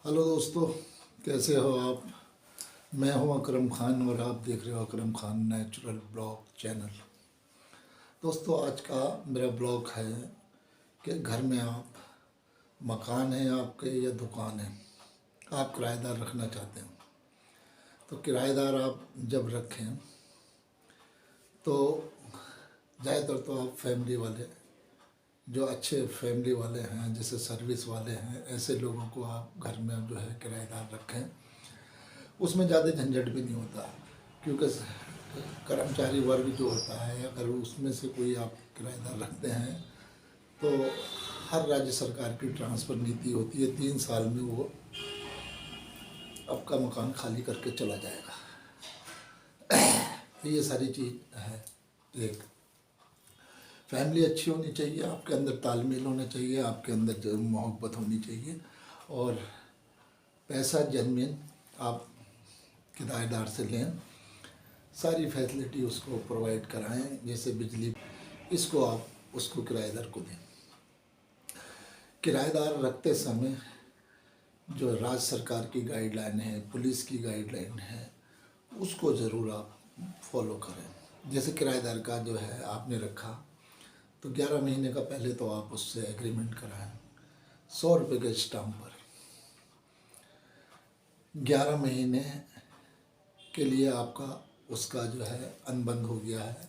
Hello दोस्तों, कैसे हो आप। मैं हूं अकरम खान और आप देख रहे हो Akram Khan natural blog channel. दोस्तों, आज का मेरा ब्लॉग है कि घर में आप, मकान है आपके या दुकान है, आप किराएदार रखना चाहते हैं। तो किराएदार आप जब रखें तो ज़्यादातर तो आप फैमिली वाले, जो अच्छे फैमिली वाले हैं, जैसे सर्विस वाले हैं, ऐसे लोगों को आप घर में जो है किराएदार रखें। उसमें ज़्यादा झंझट भी नहीं होता, क्योंकि कर्मचारी वर्ग जो होता है, अगर उसमें से कोई आप किराएदार रखते हैं तो हर राज्य सरकार की ट्रांसफ़र नीति होती है, 3 साल में वो आपका मकान खाली करके चला जाएगा। तो ये सारी चीज़ है। एक फैमिली अच्छी होनी चाहिए, आपके अंदर तालमेल होना चाहिए, आपके अंदर जो मोहब्बत होनी चाहिए, और पैसा जेन्युइन आप किराएदार से लें, सारी फैसिलिटी उसको प्रोवाइड कराएं, जैसे बिजली, इसको आप उसको किराएदार को दें। किराएदार रखते समय जो राज्य सरकार की गाइडलाइन है, पुलिस की गाइडलाइन है, उसको ज़रूर आप फॉलो करें। जैसे किराएदार का जो है आपने रखा तो 11 महीने का पहले तो आप उससे एग्रीमेंट कराएं 100 रुपये के स्टाम्प पर। 11 महीने के लिए आपका उसका जो है अनुबंध हो गया है,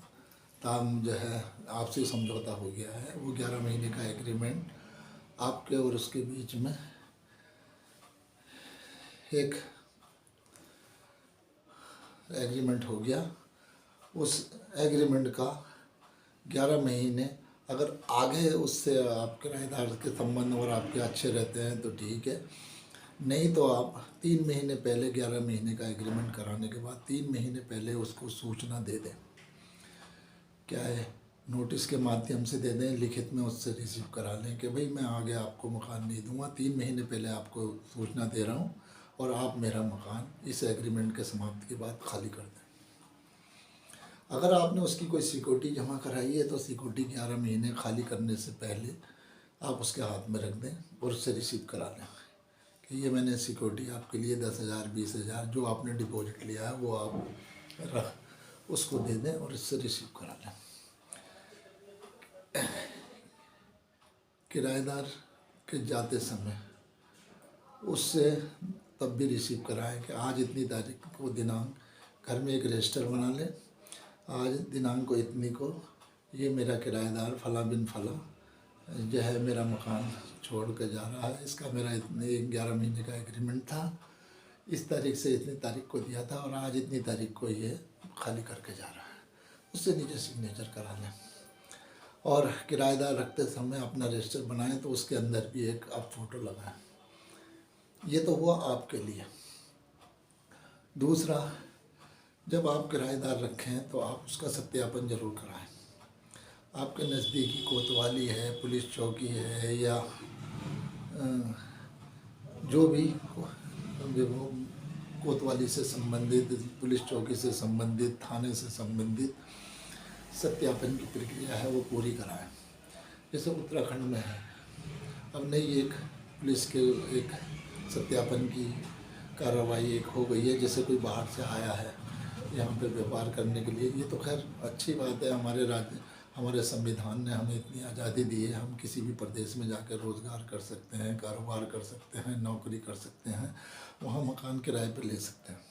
ताम जो है आपसे समझौता हो गया है। वो 11 महीने का एग्रीमेंट आपके और उसके बीच में एक एग्रीमेंट हो गया। उस एग्रीमेंट का 11 महीने अगर आगे उससे आप किराएदार के संबंध और आपके अच्छे रहते हैं तो ठीक है, नहीं तो आप 3 महीने पहले, 11 महीने का एग्रीमेंट कराने के बाद 3 महीने पहले उसको सूचना दे दें। क्या है, नोटिस के माध्यम से दे दें, लिखित में उससे रिसीव करा लें कि भाई मैं आगे आपको मकान नहीं दूंगा, 3 महीने पहले आपको सूचना दे रहा हूँ और आप मेरा मकान इस एग्रीमेंट के समाप्ति के बाद खाली कर दें। अगर आपने उसकी कोई सिक्योरिटी जमा कराई है तो सिक्योरिटी 11 महीने खाली करने से पहले आप उसके हाथ में रख दें और उससे रिसीव करा लें कि ये मैंने सिक्योरिटी आपके लिए 10,000 20,000 जो आपने डिपॉजिट लिया है वो आप रख उसको दे दें और इससे रिसीव करा लें। किराएदार के जाते समय उससे तब भी रिसीव कराएं कि आज इतनी तारीख को दिनांक, घर में एक रजिस्टर बना लें, आज दिनांक को इतनी को ये मेरा किराएदार फला बिन फला जो है मेरा मकान छोड़ कर जा रहा है, इसका मेरा इतने 11 महीने का एग्रीमेंट था, इस तारीख से इतनी तारीख को दिया था और आज इतनी तारीख को ये खाली करके जा रहा है, उससे नीचे सिग्नेचर करा लें। और किराएदार रखते समय अपना रजिस्टर बनाएं तो उसके अंदर भी एक आप फ़ोटो लगाएं। ये तो हुआ आपके लिए। दूसरा, जब आप किराएदार रखें तो आप उसका सत्यापन जरूर कराएं। आपके नज़दीकी कोतवाली है, पुलिस चौकी है, या जो भी कोतवाली से संबंधित, पुलिस चौकी से संबंधित, थाने से संबंधित सत्यापन की प्रक्रिया है वो पूरी कराएं। जैसे उत्तराखंड में है, अब नई एक पुलिस के एक सत्यापन की कार्रवाई एक हो गई है, जैसे कोई बाहर से आया है यहाँ पे व्यापार करने के लिए। ये तो खैर अच्छी बात है, हमारे राज्य, हमारे संविधान ने हमें इतनी आज़ादी दी है, हम किसी भी प्रदेश में जाकर रोज़गार कर सकते हैं, कारोबार कर सकते हैं, नौकरी कर सकते हैं, वहाँ मकान किराए पर ले सकते हैं।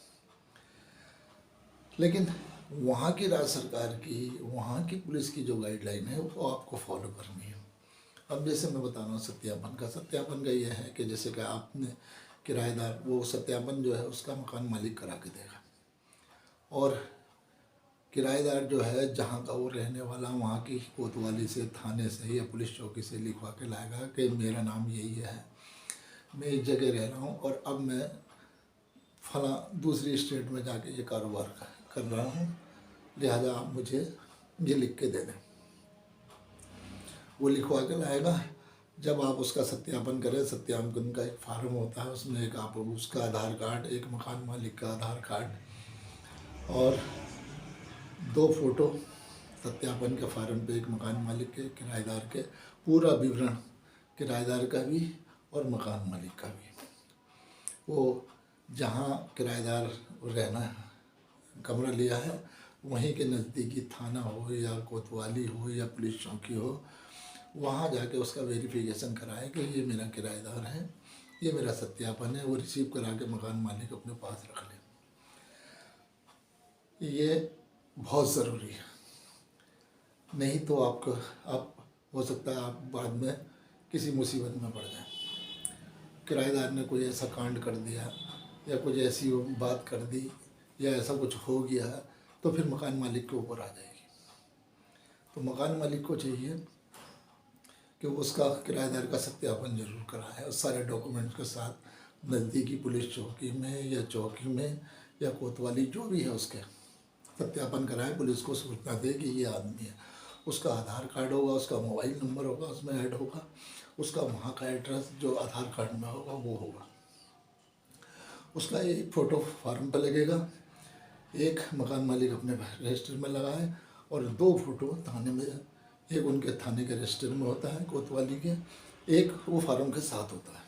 लेकिन वहाँ की राज्य सरकार की, वहाँ की पुलिस की जो गाइडलाइन है वो आपको फॉलो करनी है। अब जैसे मैं बता रहा हूँ सत्यापन का ये है कि जैसे कि आपने किराएदार, वो सत्यापन जो है उसका मकान मालिक करा के देगा, और किराएदार जो है जहाँ का वो रहने वाला, वहाँ की कोतवाली से, थाने से या पुलिस चौकी से लिखवा के लाएगा कि मेरा नाम यही है, मैं इस जगह रह रहा हूँ और अब मैं फला दूसरी स्टेट में जाके ये कारोबार कर रहा हूँ, लिहाजा आप मुझे ये लिख के दे दें। वो लिखवा के लाएगा। जब आप उसका सत्यापन करें, सत्यापन का एक फार्म होता है, उसमें एक आप उसका आधार कार्ड, एक मकान मालिक का आधार कार्ड और 2 फोटो सत्यापन के फार्म पे, एक मकान मालिक के, किराएदार के, पूरा विवरण किराएदार का भी और मकान मालिक का भी। वो जहाँ किराएदार रहना कमरा लिया है वहीं के नज़दीकी थाना हो या कोतवाली हो या पुलिस चौकी हो, वहाँ जाके उसका वेरिफिकेशन कराएं कि ये मेरा किराएदार है, ये मेरा सत्यापन है, वो रिसीव करा के मकान मालिक अपने पास रख लें। ये बहुत ज़रूरी है, नहीं तो आप हो सकता है आप बाद में किसी मुसीबत में पड़ जाए। किराएदार ने कोई ऐसा कांड कर दिया या कुछ ऐसी बात कर दी या ऐसा कुछ हो गया तो फिर मकान मालिक के ऊपर आ जाएगी। तो मकान मालिक को चाहिए कि उसका किराएदार का सत्यापन जरूर कराए और सारे डॉक्यूमेंट्स के साथ नज़दीकी पुलिस चौकी में या चौकी में या कोतवाली जो भी है उसके सत्यापन कराए, पुलिस को सूचना दे कि ये आदमी है। उसका आधार कार्ड होगा, उसका मोबाइल नंबर होगा, उसमें ऐड होगा, उसका वहाँ का एड्रेस जो आधार कार्ड में होगा वो होगा, उसका एक फ़ोटो फार्म पर लगेगा, एक मकान मालिक अपने रजिस्टर में लगाए और 2 फोटो थाने में, एक उनके थाने के रजिस्टर में होता है कोतवाली के, एक वो फार्म के साथ होता है।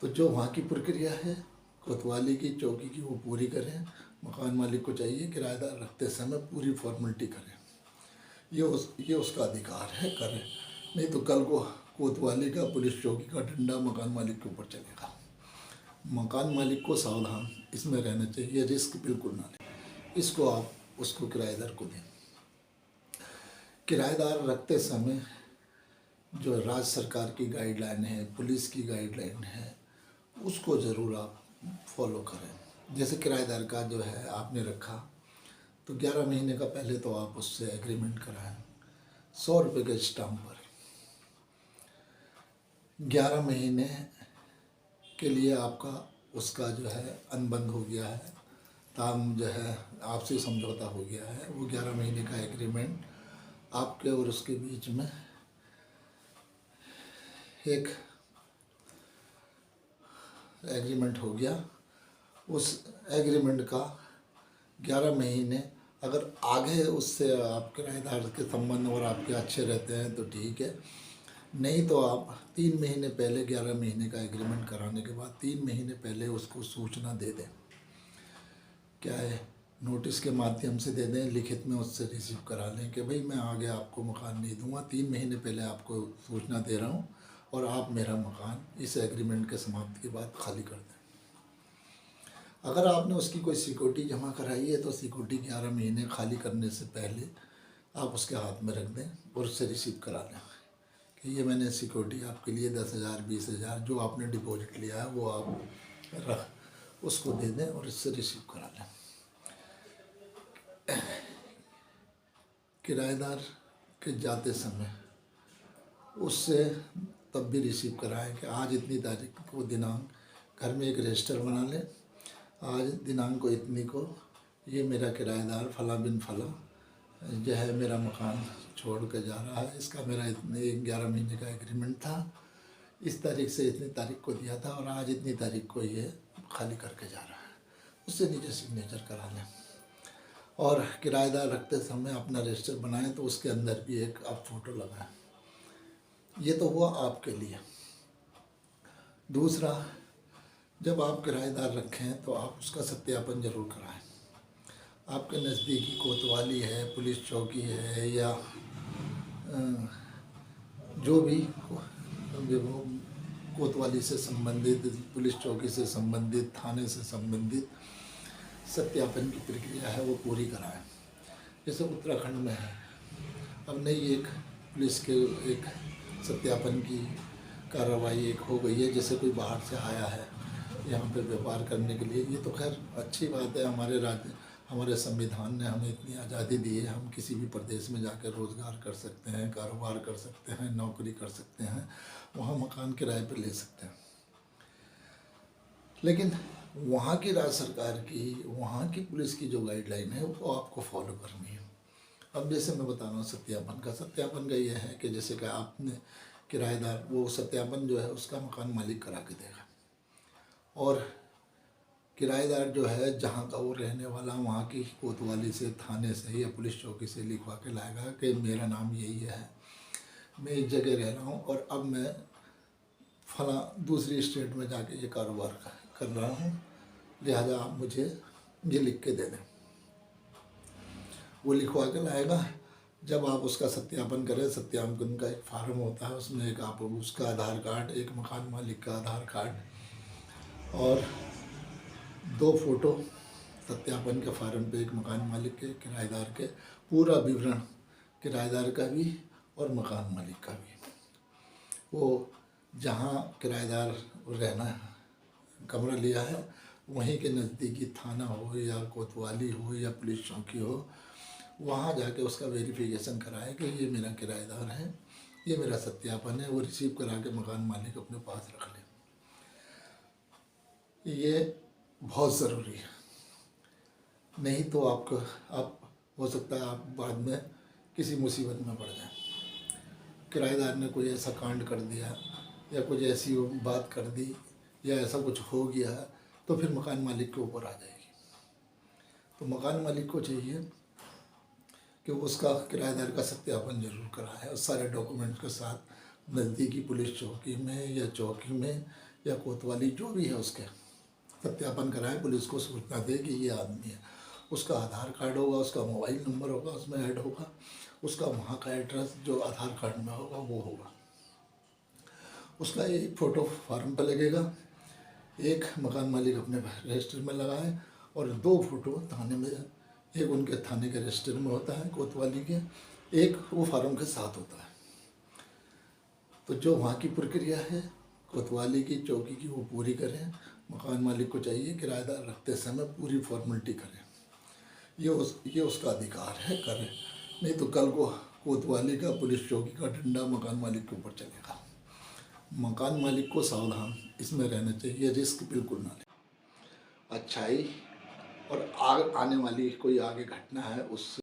तो जो वहाँ की प्रक्रिया है कोतवाली की चौकी की वो पूरी करें। मकान मालिक को चाहिए किराएदार रखते समय पूरी फॉर्मेलिटी करें, ये उसका अधिकार है, करें, नहीं तो कल को कोतवाली का पुलिस चौकी का डंडा मकान मालिक के ऊपर चलेगा। मकान मालिक को सावधान इसमें रहना चाहिए, रिस्क बिल्कुल ना लें, इसको आप उसको किराएदार को दें। किराएदार रखते समय जो राज्य सरकार की गाइडलाइन है, पुलिस की गाइडलाइन है, उसको ज़रूर आप फॉलो करें। जैसे किराएदार का जो है आपने रखा तो 11 महीने का पहले तो आप उससे एग्रीमेंट कराएं 100 रुपये के स्टाम्प पर। 11 महीने के लिए आपका उसका जो है अनुबंध हो गया है, ताम जो है आपसे समझौता हो गया है, वो 11 महीने का एग्रीमेंट आपके और उसके बीच में एक एग्रीमेंट हो गया। उस एग्रीमेंट का 11 महीने अगर आगे उससे आप किराएदार के संबंध और आपके अच्छे रहते हैं तो ठीक है, नहीं तो आप 3 महीने पहले 11 महीने का एग्रीमेंट कराने के बाद 3 महीने पहले उसको सूचना दे दें। क्या है, नोटिस के माध्यम से दे दें, लिखित में उससे रिसीव करा लें कि भाई मैं आगे आपको मकान नहीं दूंगा, 3 महीने पहले आपको सूचना दे रहा हूँ और आप मेरा मकान इस एग्रीमेंट के समाप्ति के बाद खाली कर दें। अगर आपने उसकी कोई सिक्योरिटी जमा कराई है तो सिक्योरिटी 11 महीने खाली करने से पहले आप उसके हाथ में रख दें और उससे रिसीव करा लें कि ये मैंने सिक्योरिटी आपके लिए 10,000 20,000 जो आपने डिपॉजिट लिया है वो आप उसको दे दें और इससे रिसीव करा लें। किराएदार के जाते समय उससे तब भी रिसीव कराएं कि आज इतनी तारीख को दिनांक, घर में एक रजिस्टर बना लें, आज दिनांक को इतनी को ये मेरा किराएदार फला बिन फला जो है मेरा मकान छोड़ कर जा रहा है, इसका मेरा इतने 11 महीने का एग्रीमेंट था, इस तारीख से इतनी तारीख को दिया था और आज इतनी तारीख को ये खाली करके जा रहा है, उससे नीचे सिग्नेचर करा लें। और किराएदार रखते समय अपना रजिस्टर बनाएं तो उसके अंदर भी एक आप फ़ोटो लगाएं। ये तो हुआ आपके लिए। दूसरा, जब आप किराएदार रखें तो आप उसका सत्यापन जरूर कराएं। आपके नज़दीकी कोतवाली है, पुलिस चौकी है या जो भी कोतवाली से संबंधित, पुलिस चौकी से संबंधित, थाने से संबंधित सत्यापन की प्रक्रिया है वो पूरी कराएं। जैसे उत्तराखंड में है, अब नई एक पुलिस के एक सत्यापन की कार्रवाई एक हो गई है, जैसे कोई बाहर से आया है यहाँ पे व्यापार करने के लिए। ये तो खैर अच्छी बात है, हमारे राज्य, हमारे संविधान ने हमें इतनी आज़ादी दी है, हम किसी भी प्रदेश में जाकर रोज़गार कर सकते हैं, कारोबार कर सकते हैं, नौकरी कर सकते हैं, वहाँ मकान किराए पर ले सकते हैं। लेकिन वहाँ की राज्य सरकार की, वहाँ की पुलिस की जो गाइडलाइन है वो आपको फॉलो करनी है। अब जैसे मैं बता रहा हूँ सत्यापन का ये है कि जैसे कि आपने किराएदार, वो सत्यापन जो है उसका मकान मालिक करा के देगा और किराएदार जो है जहाँ का वो रहने वाला, वहाँ की कोतवाली से, थाने से या पुलिस चौकी से लिखवा के लाएगा कि मेरा नाम यही है, मैं इस जगह रह रहा हूँ और अब मैं फला दूसरी स्टेट में जाके ये कारोबार कर रहा हूँ, लिहाजा आप मुझे ये लिख के दे दें। वो लिखवा के लाएगा। जब आप उसका सत्यापन करें, सत्यापन का एक फार्म होता है, उसमें एक आप उसका आधार कार्ड, एक मकान मालिक का आधार कार्ड और 2 फोटो सत्यापन के फार्म पे, एक मकान मालिक के, किराएदार के, पूरा विवरण किराएदार का भी और मकान मालिक का भी। वो जहाँ किराएदार रहना कमरा लिया है वहीं के नज़दीकी थाना हो या कोतवाली हो या पुलिस चौकी हो, वहाँ जाके उसका वेरिफिकेशन कराए कि ये मेरा किराएदार है, ये मेरा सत्यापन है, वो रिसीव करा के मकान मालिक अपने पास रख ले। ये बहुत ज़रूरी है, नहीं तो आप हो सकता है आप बाद में किसी मुसीबत में पड़ जाए। किराएदार ने कोई ऐसा कांड कर दिया या कुछ ऐसी बात कर दी या ऐसा कुछ हो गया तो फिर मकान मालिक के ऊपर आ जाएगी। तो मकान मालिक को चाहिए कि उसका किराएदार का सत्यापन जरूर कराए और सारे डॉक्यूमेंट्स के साथ नज़दीकी पुलिस चौकी में या चौकी में या कोतवाली जो भी है उसके सत्यापन कराए। पुलिस को सूचना दे कि ये आदमी है, उसका आधार कार्ड होगा, उसका मोबाइल नंबर होगा, उसमें ऐड होगा, उसका वहाँ का एड्रेस जो आधार कार्ड में होगा वो होगा। उसका एक फ़ोटो फार्म पर लगेगा, एक मकान मालिक अपने रजिस्टर में लगाए और 2 फोटो थाने में, एक उनके थाने के रजिस्टर में होता है कोतवाली के, एक वो फार्म के साथ होता है। तो जो वहाँ की प्रक्रिया है कोतवाली की, चौकी की, वो पूरी करें। मकान मालिक को चाहिए किराएदार रखते समय पूरी फॉर्मेलिटी करें। ये उसका अधिकार है, करें, नहीं तो कल को कोतवाली का, पुलिस चौकी का डंडा मकान मालिक के ऊपर चलेगा। मकान मालिक को सावधान इसमें रहना चाहिए, रिस्क बिल्कुल ना लें। अच्छाई और आने वाली कोई आगे घटना है उस